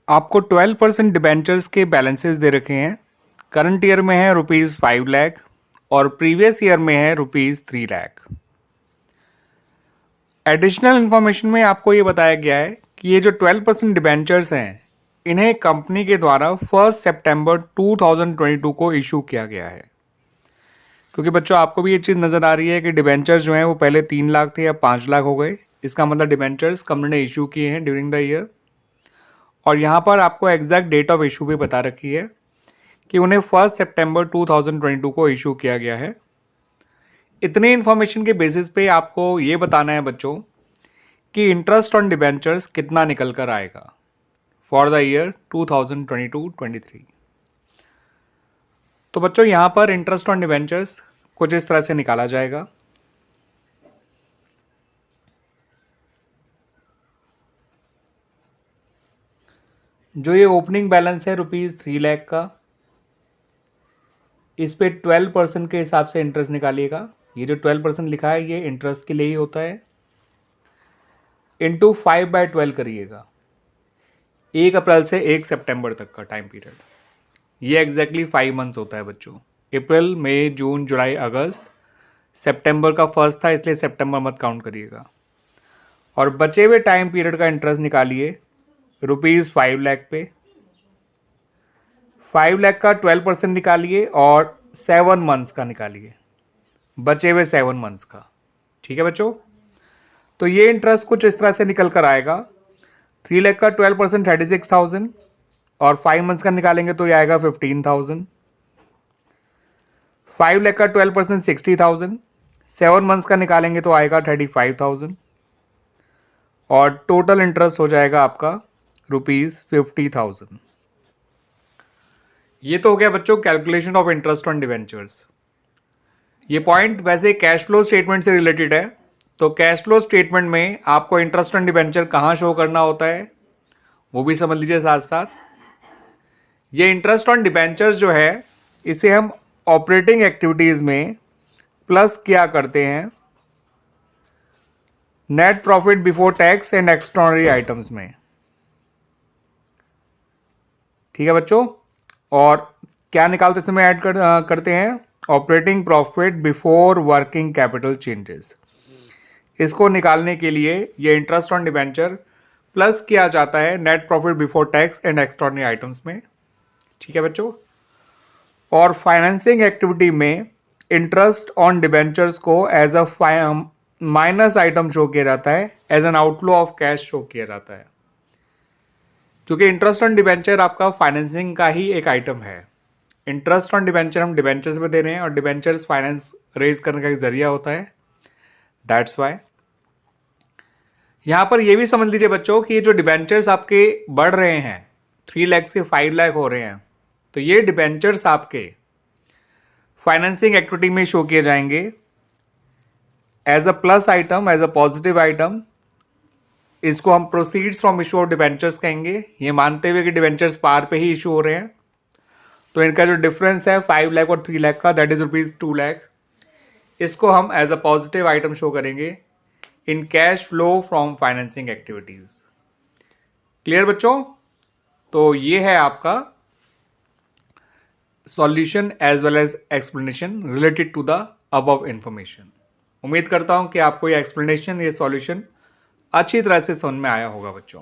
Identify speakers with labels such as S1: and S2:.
S1: आपको 12% डिबेंचर्स के बैलेंसेस दे रखे हैं। करंट ईयर में है ₹5 लाख और प्रीवियस ईयर में है ₹3 लाख। एडिशनल इन्फॉर्मेशन में आपको ये बताया गया है कि ये जो 12% डिबेंचर्स हैं इन्हें कंपनी के द्वारा 1 सितंबर 2022 को इशू किया गया है। क्योंकि बच्चों आपको भी ये चीज़ नज़र आ रही है कि डिबेंचर्स जो हैं वो पहले 3 लाख थे, अब 5 लाख हो गए। इसका मतलब डिबेंचर्स कंपनी ने इशू किए हैं ड्यूरिंग द ईयर। और यहाँ पर आपको एग्जैक्ट डेट ऑफ इशू भी बता रखी है कि उन्हें 1 सितंबर 2022 को इशू किया गया है। इतनी इन्फॉर्मेशन के बेसिस पे आपको ये बताना है बच्चों कि इंटरेस्ट ऑन डिबेंचर्स कितना निकल कर आएगा फॉर द ईयर 2022-23। तो बच्चों यहाँ पर इंटरेस्ट ऑन डिबेंचर्स कुछ इस तरह से निकाला जाएगा। जो ये ओपनिंग बैलेंस है ₹3 लाख का, इस पे 12% के हिसाब से इंटरेस्ट निकालिएगा। ये जो 12% लिखा है ये इंटरेस्ट के लिए ही होता है। इंटू 5/12 करिएगा 1 अप्रैल से 1 सितंबर तक का टाइम पीरियड। ये एग्जैक्टली 5 मंथ्स होता है बच्चों। अप्रैल, मई, जून, जुलाई, अगस्त, सितंबर का फर्स्ट था इसलिए सितंबर मत काउंट करिएगा। और बचे हुए टाइम पीरियड का इंटरेस्ट निकालिए ₹5 लाख पे। 5 लाख का 12% निकालिए और 7 मंथ्स का निकालिए, बचे हुए 7 मंथ्स का। ठीक है बच्चों, तो ये इंटरेस्ट कुछ इस तरह से निकल कर आएगा। 3 लाख का 12% 36,000 और 5 मंथ्स का निकालेंगे तो ये आएगा 15,000। 5 लाख का 12% 60,000, 7 मंथ्स का निकालेंगे तो आएगा 35,000 और टोटल इंटरेस्ट हो जाएगा आपका ₹50,000। ये तो हो गया बच्चों calculation of interest on debentures. ये पॉइंट वैसे कैश फ्लो स्टेटमेंट से रिलेटेड है, तो कैश फ्लो स्टेटमेंट में आपको इंटरेस्ट ऑन डिवेंचर कहाँ शो करना होता है वो भी समझ लीजिए साथ साथ। ये इंटरेस्ट ऑन डिवेंचर्स जो है इसे हम ऑपरेटिंग एक्टिविटीज़ में प्लस क्या करते हैं net profit before tax and extraordinary items में। ठीक है बच्चों, और क्या निकालते समय ऐड करते हैं operating profit before working capital changes. इसको निकालने के लिए ये इंटरेस्ट ऑन डिवेंचर प्लस किया जाता है net profit before tax and extraordinary items में। ठीक है बच्चों, और फाइनेंसिंग एक्टिविटी में इंटरेस्ट ऑन डिवेंचर्स को as a minus item show किया जाता है, as an outflow of cash show किया जाता है। क्योंकि इंटरेस्ट ऑन डिवेंचर आपका फाइनेंसिंग का ही एक आइटम है। इंटरेस्ट ऑन डिवेंचर हम डिवेंचर्स में दे रहे हैं और डिवेंचर्स फाइनेंस रेज करने का एक जरिया होता है, दैट्स वाई। यहां पर यह भी समझ लीजिए बच्चों कि ये जो डिवेंचर्स आपके बढ़ रहे हैं 3 लाख से 5 लाख हो रहे हैं, तो ये डिवेंचर्स आपके फाइनेंसिंग एक्टिविटी में शो किए जाएंगे as a plus item, as a positive item. इसको हम proceeds from issue of debentures कहेंगे, ये मानते हुए कि डिवेंचर्स पार पे ही इशू हो रहे हैं। तो इनका जो डिफरेंस है 5 लाख और 3 लाख का, दैट इज ₹2 लाख, इसको हम as a positive item show करेंगे in cash flow from financing activities. Clear बच्चों? तो ये है आपका solution as well as explanation related to the above information. उम्मीद करता हूं कि आपको ये एक्सप्लेनेशन, ये सॉल्यूशन अच्छी तरह से समझ में आया होगा बच्चों।